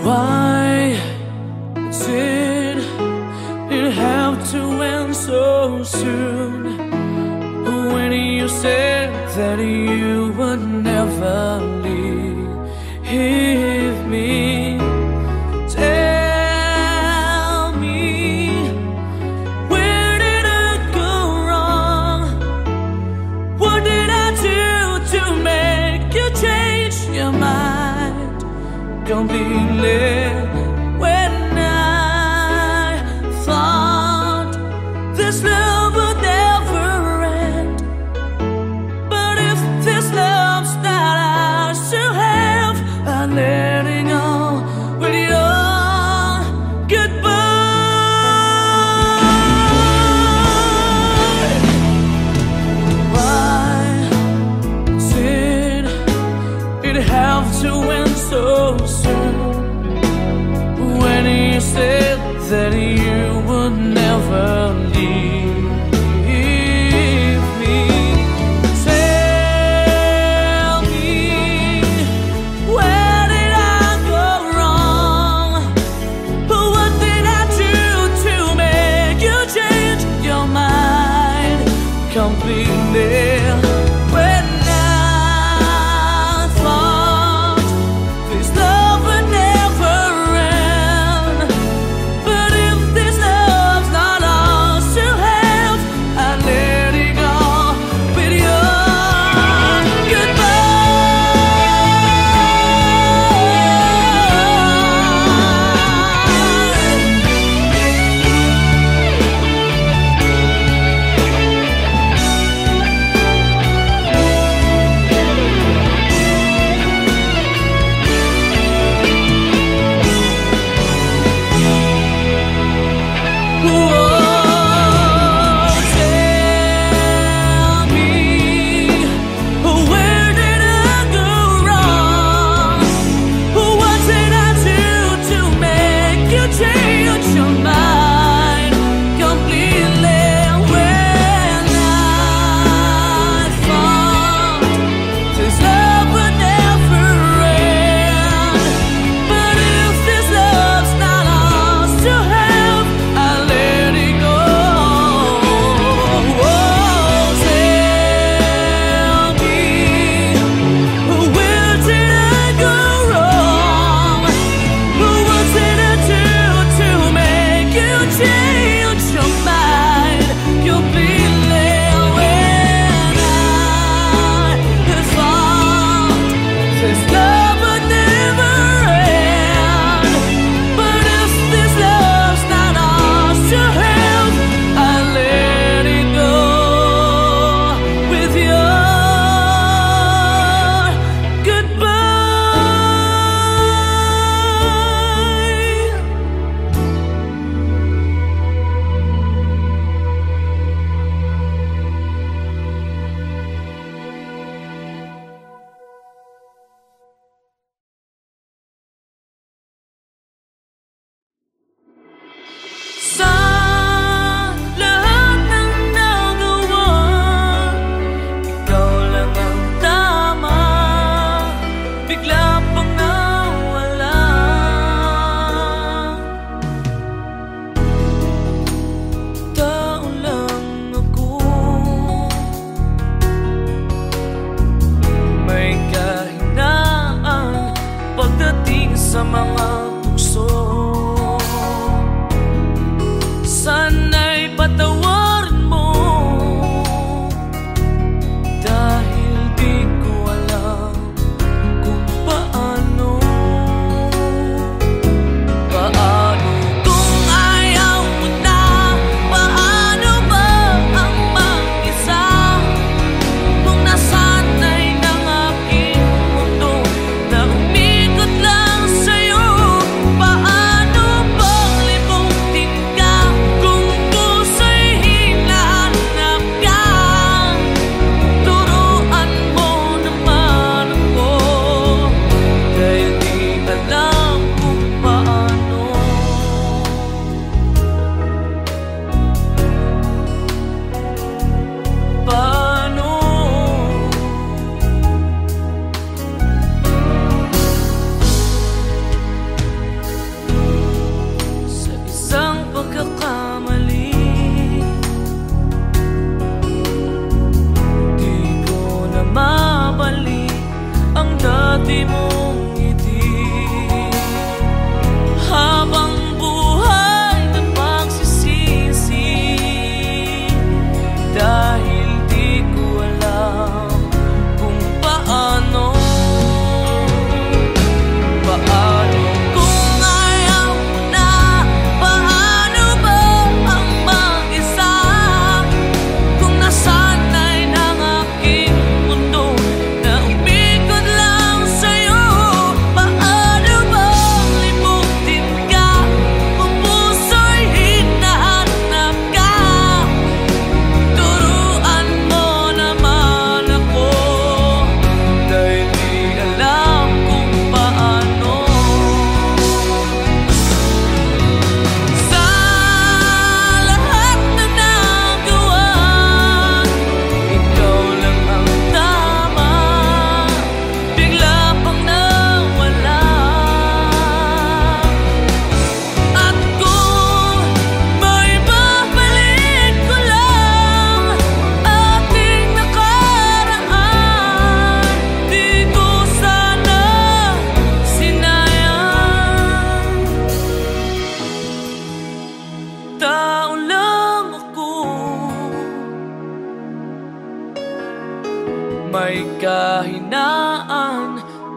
Why did it have to end so soon? When you said that you would never leave me, tell me, where did I go wrong? What did I do to make you change your mind completely? When I thought this love would never end, but if this love's not ours to have, I'm letting go with your goodbye. Why did it have to end so soon? When you said that you would never leave me, tell me, where did I go wrong? What did I do to make you change your mind completely? When I thought this love would never end, but if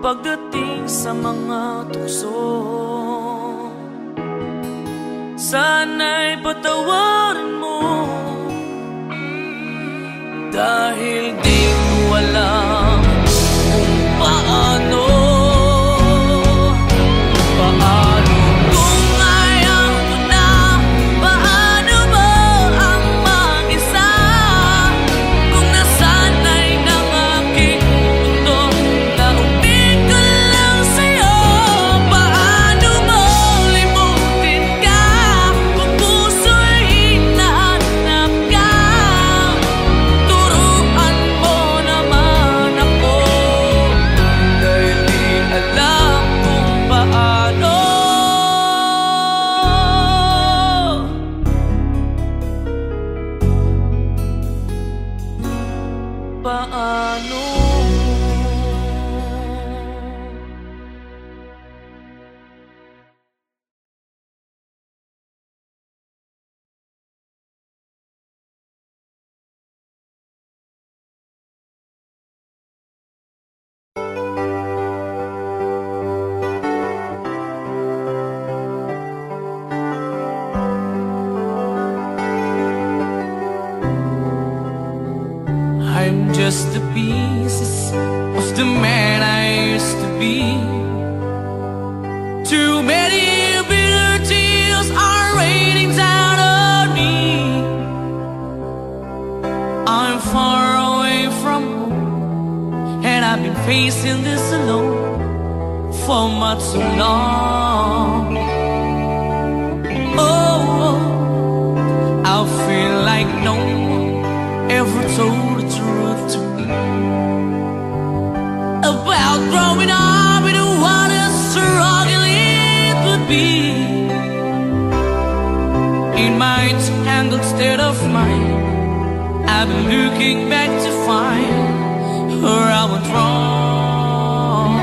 pagdating sa mga tukso. Sana'y patawarin mo, dahil di ko alam kung paano. Kung ayaw mo na, paano mo ang mag-isa? Kung nasanay ng aking mundo na umig ko lang sa'yo, paano mo limutin ka kung puso'y hinahanap ka? Turuan mo naman ako, dahil di alam kung paano. Paano? I'm just the pieces of the man I used to be. Too many bitter tears are raining down on me. I'm far away from home, and I've been facing this alone for much too long. Oh, I feel like no one ever told the truth to me about growing up in what a struggle it would be. In my tangled state of mind, I've been looking back to find where I went wrong.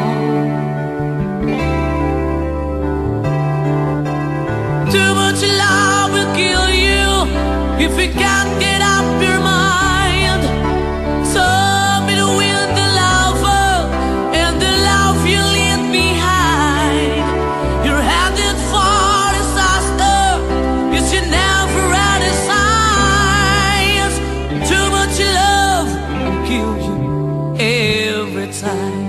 Too much love will kill you if you can't get up your mind. Tell me to win the lover and the love you leave behind. You're headed for disaster, cause you never had a signs. Too much love will kill you every time.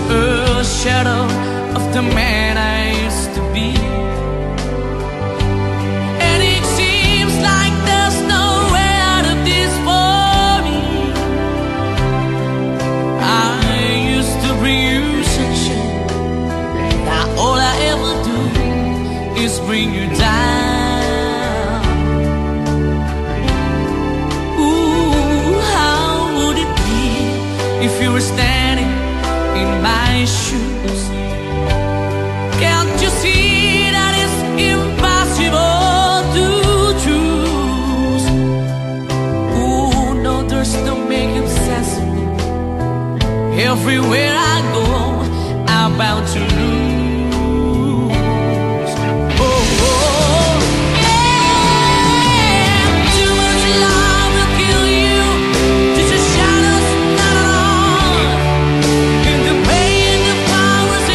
A shadow of the man I used to be, and it seems like there's no way out of this for me. I used to bring you sunshine, now all I ever do is bring you down. Ooh, how would it be if you were standing in my shoes? Can't you see that it's impossible to choose? Ooh, no, there's no making sense of me. Everywhere I go, I'm bound to lose. Powers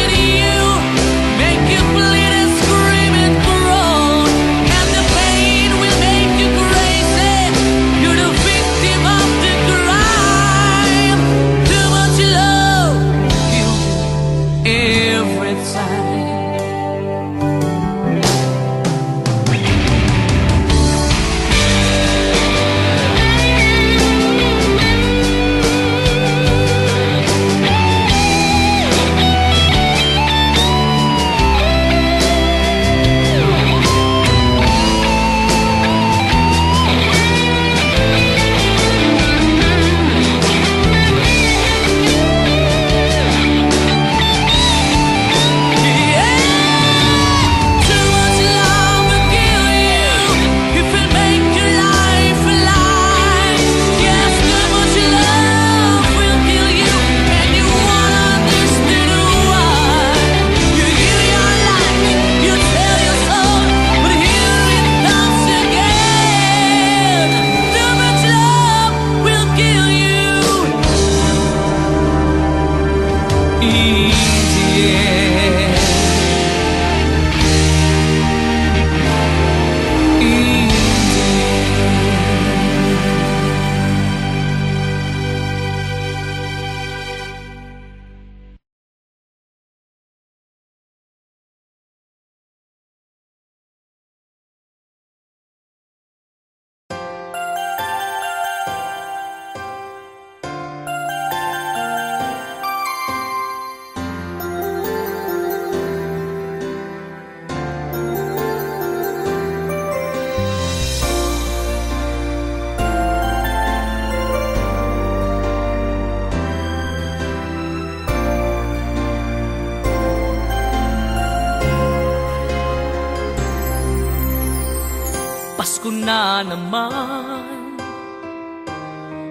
Pasko na naman,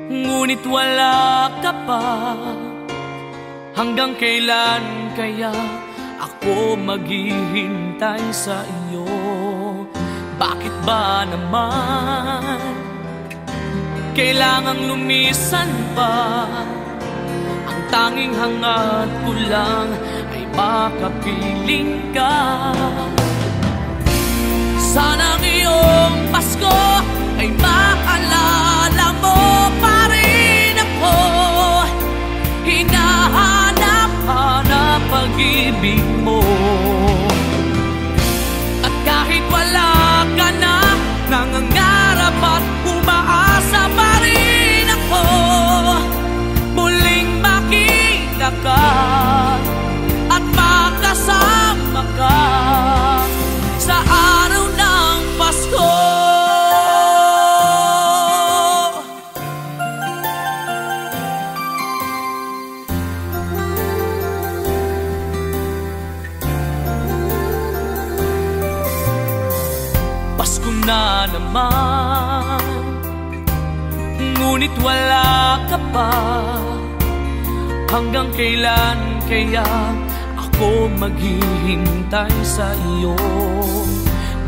ngunit wala ka pa. Hanggang kailan kaya ako maghihintay sa iyo? Bakit ba naman kailangang lumisan pa? Ang tanging hangad ko lang ay makapiling ka. Sana ngayong Pasko ay maalala mo pa rin ako. Hinahanap-hanap pag-ibig mo. At kahit wala ka na, nangangarap at umaasa pa rin ako. Muling makita ka at makasama ka sa araw ng Pasko. Pasko na naman, ngunit wala ka pa. Hanggang kailan kaya ako maghihintay sa iyo?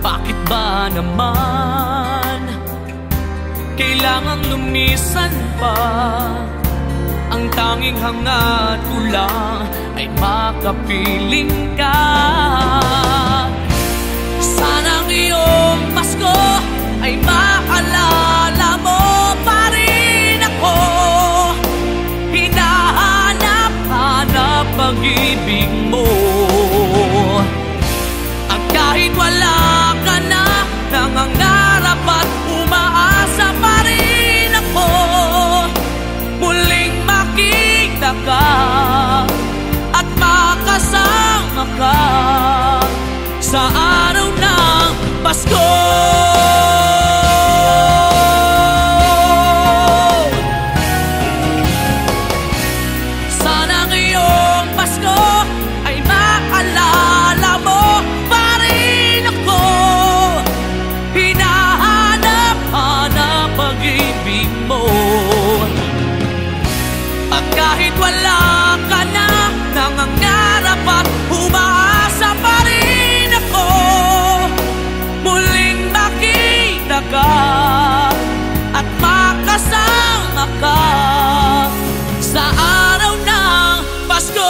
Bakit ba naman kailangang lumisan pa? Ang tanging hangad ko lang ay makapiling ka. Sana ngayong Pasko ay maalala mo pa rin ako. Hinahanap-hanap pag-ibig mo. At kahit wala ka na, nangangarap at umaasa pa rin ako. Muling makita ka at makasama ka sa araw ng Pasko. Sana ngayong Pasko ay maalala mo pa rin ako. Hinahanap-hanap pag-ibig mo. At kahit wala ka na, nangangarap at umaasa pa rin ako. Muling makita ka at makasama ka sa araw ng Pasko.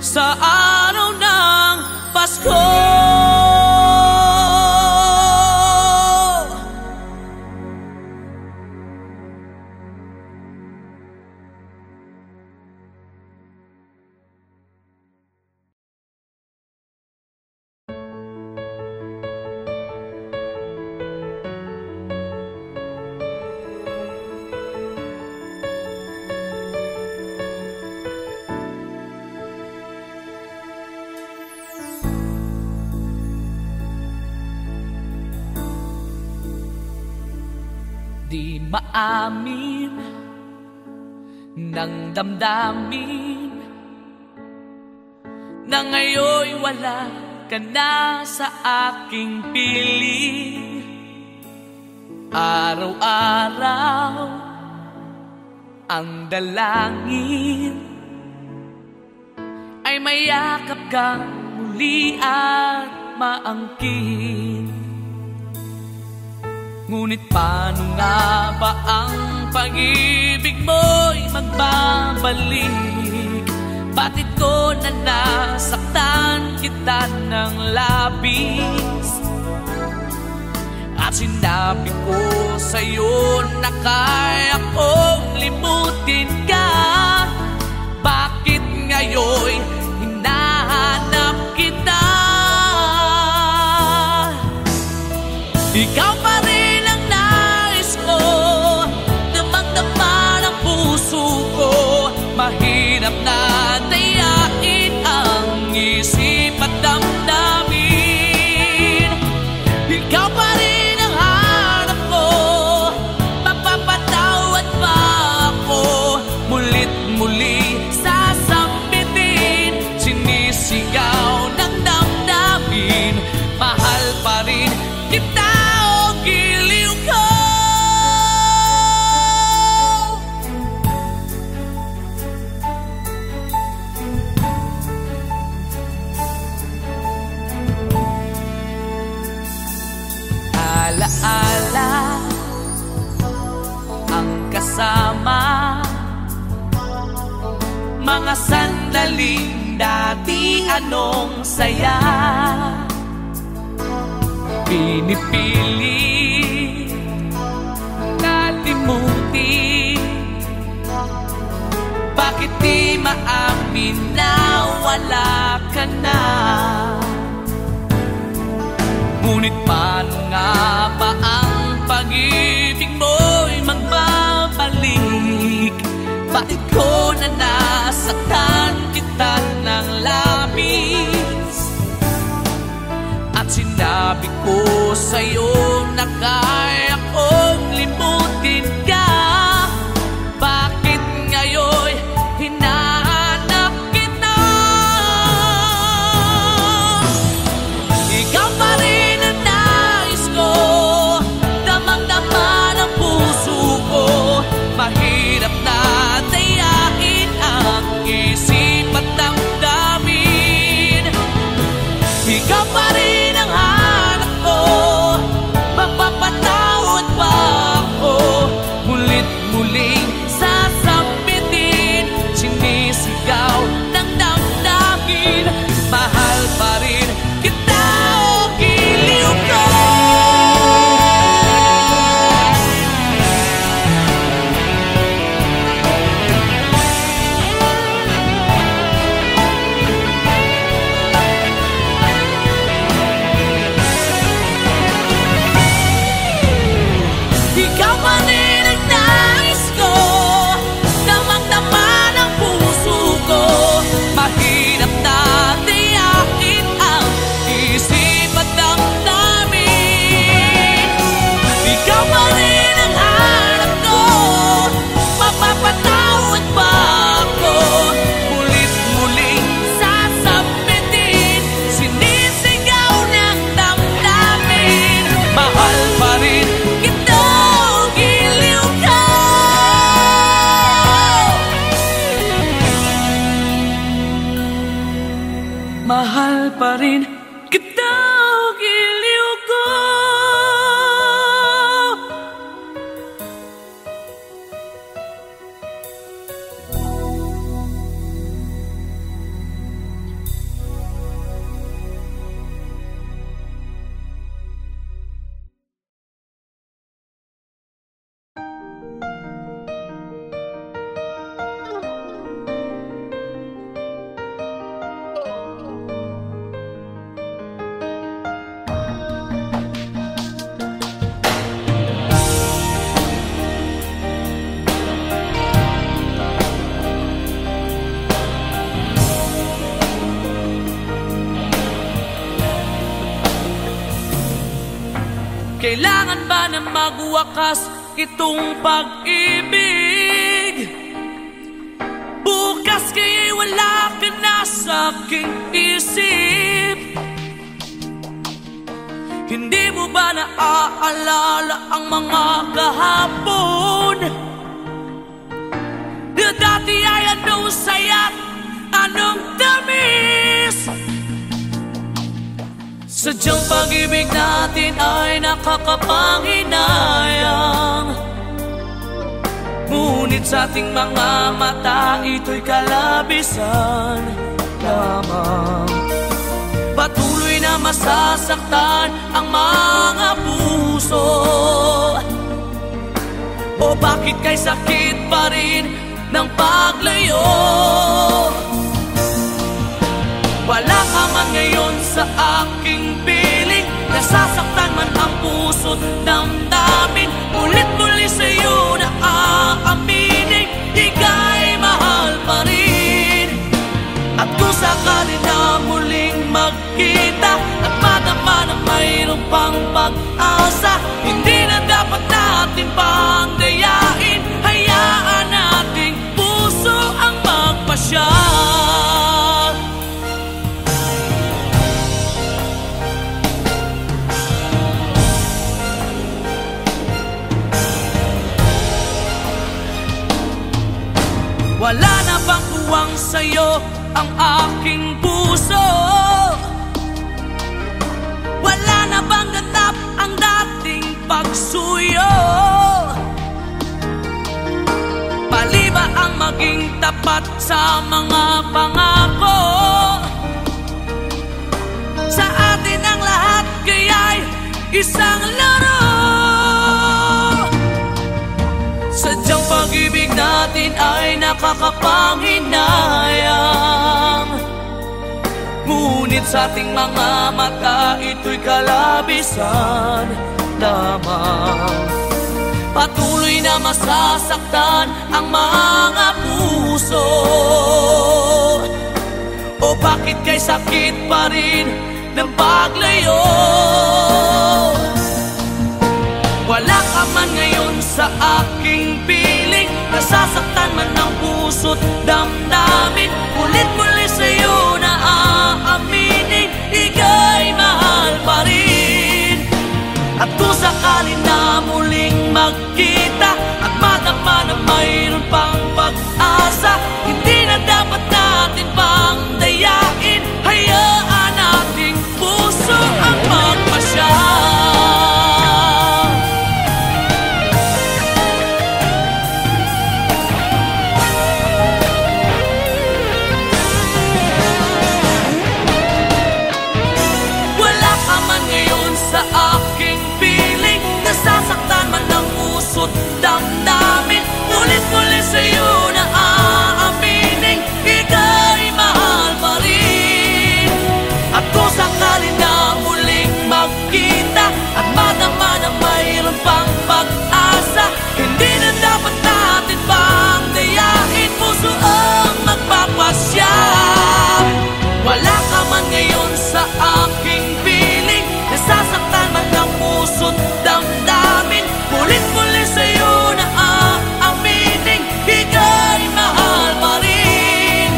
Sa araw ng Pasko. Di maamin ng damdamin na ngayon'y wala ka na sa aking piling. Araw-araw ang dalangin ay mayakap kang muli at maangkin. Ngunit paano nga ba ang pag-ibig mo'y magbabalik? Bakit ko na nasaktan kita ng labis? At sinabi ko sa'yo na kaya kong limutin ka. Bakit ngayon'y hinahanap kita? Ikaw pa rin ang nais ko, damang-dama ng puso ko. Mahirap na dayain ang isip at damdamin. Ikaw pa rin ang hanap ko, mga sandaling dati anong saya. Pinipilit kalimutin, bakit di maamin na wala ka na? Ngunit paano nga ba ang pag-ibig mo'y magbabalik? Bakit ko na nasaktan kita ng labis? At sinabi ko sa'yo na kaya kong limutin ka. Bakit ngayon hinahanap kita? Ikaw pa rin ang nais ko, damang-dama ng puso ko. Mahirap na dayain ang isip at damdamin. Ikaw pa rin ang hanap ko, magpapatawad pa ako. Mulit-muling sasambitin, sinisigaw ng damdamin. Mahal pa rin kita o giliw ko. Ikaw pa rin ang nais ko, damang-dama ng puso ko. Mahirap na tiyakin ang isip at damdamin. Ikaw pa rin ang hanap ko, mapapatawad pa ako. Mulit-muling sasambitin, sinisigaw ng damdamin. Mahal pa rin kita o giliw ka. Mahal pa rin kita o giliw ko. Kailangan ba na magwakas itong pag-ibig? Bukas kaya'y wala ka na sa aking isip. Hindi mo ba naaalala ang mga kahapon? Na dati ay anong saya't anong tamis? Sadyang pag-ibig natin ay nakakapanghinayang, ngunit sa ating mga mata ito'y kalabisan lamang. Patuloy na masasaktan ang mga puso. O bakit kay sakit pa rin ng paglayo? Wala ka man ngayon sa aking piling, nasasaktan man ang puso't damdamin. Ulit-muli sa'yo na aaminin, ika'y mahal pa rin. At kung sakali na muling magkita at madama na mayroong pang pag-asa, hindi na dapat natin pang dayain. Hayaan nating puso ang magpasya. Wala na bang tuwang sa'yo ang aking puso? Wala na bang ganap ang dating pagsuyo? Pali ba ang maging tapat sa mga pangako. Sa atin ang lahat kaya'y isang laro. Sadyang pag-ibig natin ay nakakapanghinayang, ngunit sa ating mga mata ito'y kalabisan lamang. Patuloy na masasaktan ang mga puso. O bakit kay sakit pa rin ng paglayo? Wala ka man ngayon sa aking piling, nasasaktan man ang puso't damdamin. Ulit-muli sa'yo na aaminin, ika'y mahal pa rin. At kung sakali na muling magkita at madama na mayroon pang pag-asa, hindi na dapat natin pang dayain. Hayaan nating puso ang magpasya. Wala ka man ngayon sa aking piling, nasasaktan man ang puso't damdamin. Ulit-muli sa'yo na aaminin, ika'y mahal pa rin. At kung sakali na muling magkita at madama na mayroon pang pag-asa, hindi na dapat natin pang dayain, puso ang magpapasya. Wala ka man ngayon sa aking piling, nasasaktan man ang puso't damdamin. Ulit-muli sa'yo na aaminin, ika'y mahal pa rin.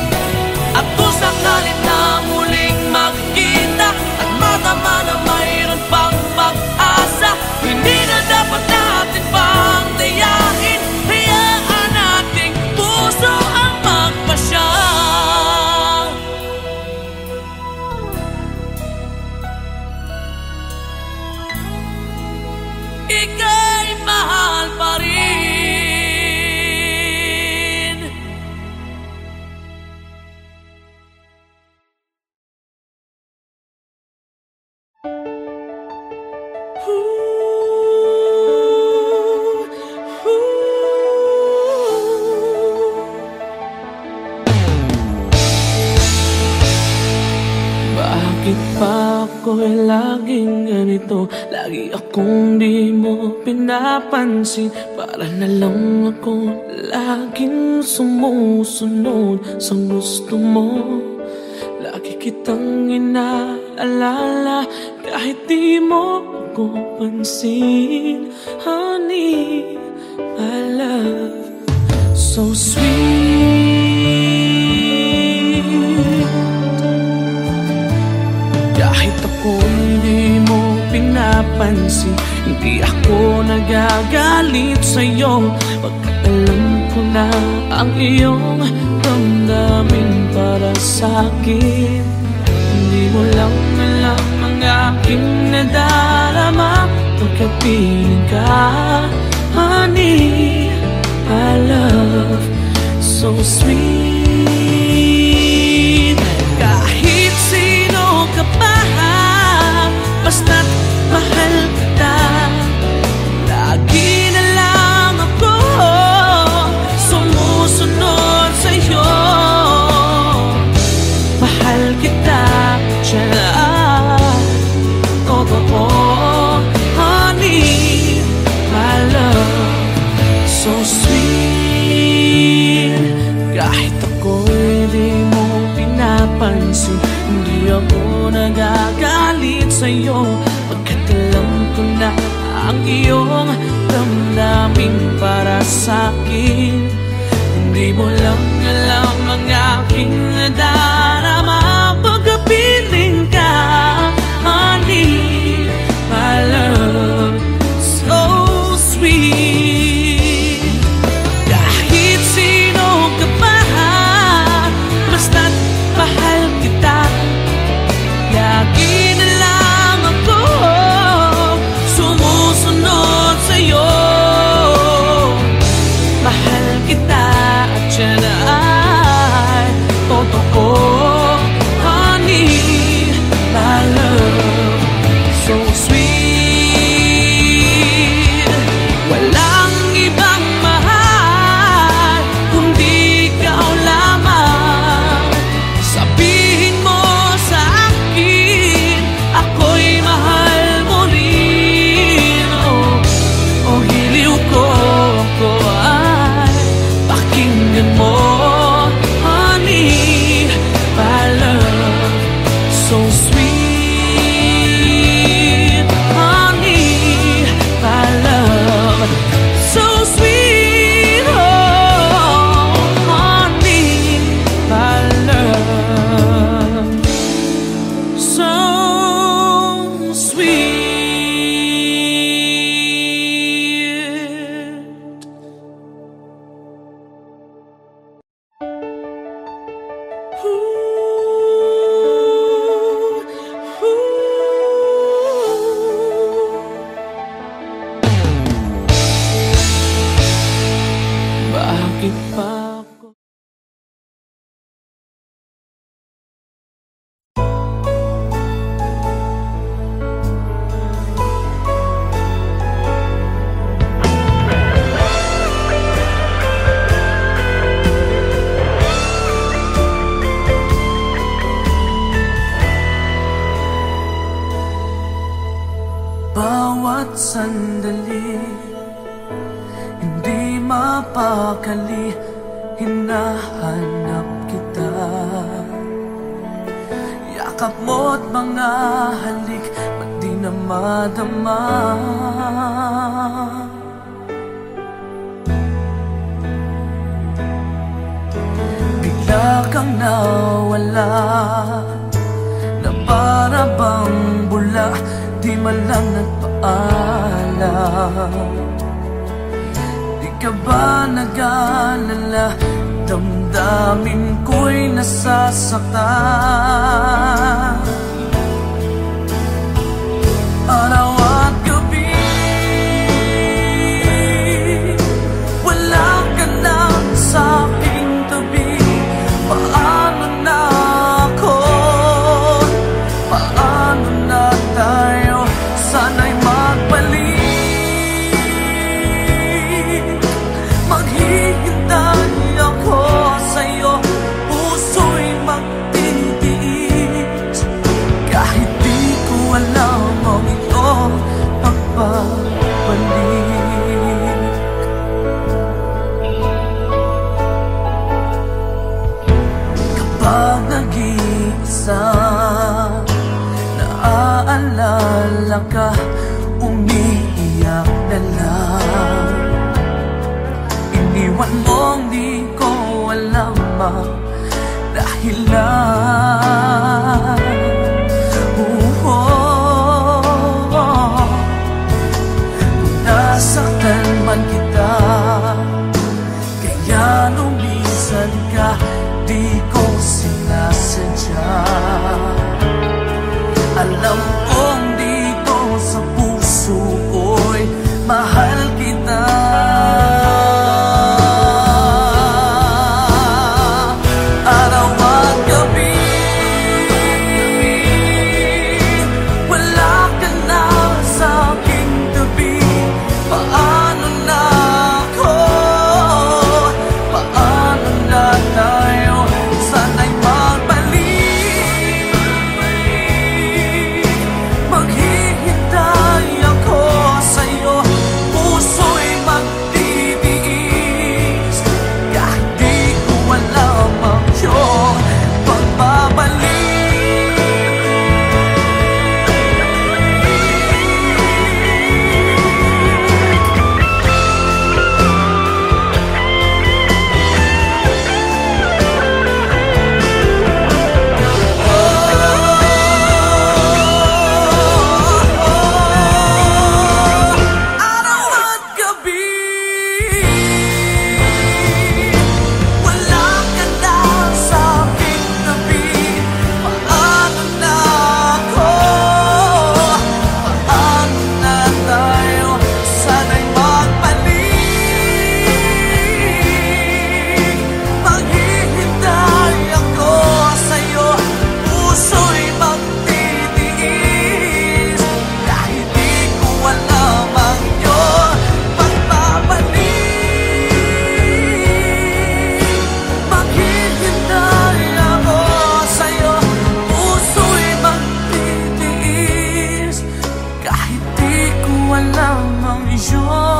At kung sakali na muling magkita at madama na mayroon pang pag-asa, hindi na dapat natin pang dayain. Hayaan nating puso ang magpasya. Ika'y mahal pa rin. Bakit pa ako'y laging ganito? Lagi akong di mo pinapansin. Para na lang ako laging sumusunod sa gusto mo. Lagi kitang inaalala kahit di mo ako pansin. Honey, my love, so sweet. Kahit ako hindi mo pinapansin, hindi ako nagagalit sa'yo, pagkat alam ko na ang iyong damdamin para sa'kin. Hindi mo lang alam ang aking nadarama pagkat piling ka. Honey, my love, so sweet. Kahit sino ka pa, basta't mahal kita, lagi na lang ako sumusunod sa'yo. Mahal kita, tiyan, totoo. Honey, my love, so sweet. Kahit ako'y di mo pinapansin, hindi ako nagagalit sa'yo, pagkat alam ko na ang iyong damdamin para sa'kin. Hindi mo lang alam ang aking nadarama pagkapiling ka. Honey, my love, so sweet. Kahit sino ka pa, basta't mahal kita, lagi na lang ako sumusunod sa'yo. Mahal kita at siya na ipako. Bawat sandali, hindi mapakali, hinahanap kita. Yakap mo't mga halik, ba't di na madama? Bigla kang nawala, na para bang bula, di man lang nagpaalam. Di ka ba nag-alala, damdamin ko'y nasasaktan. Araw at gabi, wala ka na sa aking tabi. Paano na ako? Paano na tayo? Sana'y magbalik. Maghihintay ako sa'yo, puso'y magtitiis. Kahit di ko alam ang iyong pagbabalik. Kapag nag-iisa, naaalala ka, umiiyak na lang. Iniwan mong di ko alam ang dahilan. Kung nasaktan man kita, kaya lumisan ka, di ko sinasadya. Alam kong dito sa puso ko'y mahal kita. Araw at gabi, wala ka na sa aking tabi. Paano na ako? Paano na tayo? Sana'y magbalik. Maghihintay ako sa'yo, puso'y magtitiis. Kahit di ko alam ang iyong pagbabalik. Araw at gabi, wala ka na sa aking tabi. Paano na ako? Paano na tayo? Sana'y magbalik. Maghihintay ako sa'yo, puso'y magtitiis. Kahit di ko alam ang iyong pagbabalik. Maghihintay ako sa'yo, puso'y magtitiis. Kahit di ko alam ang iyong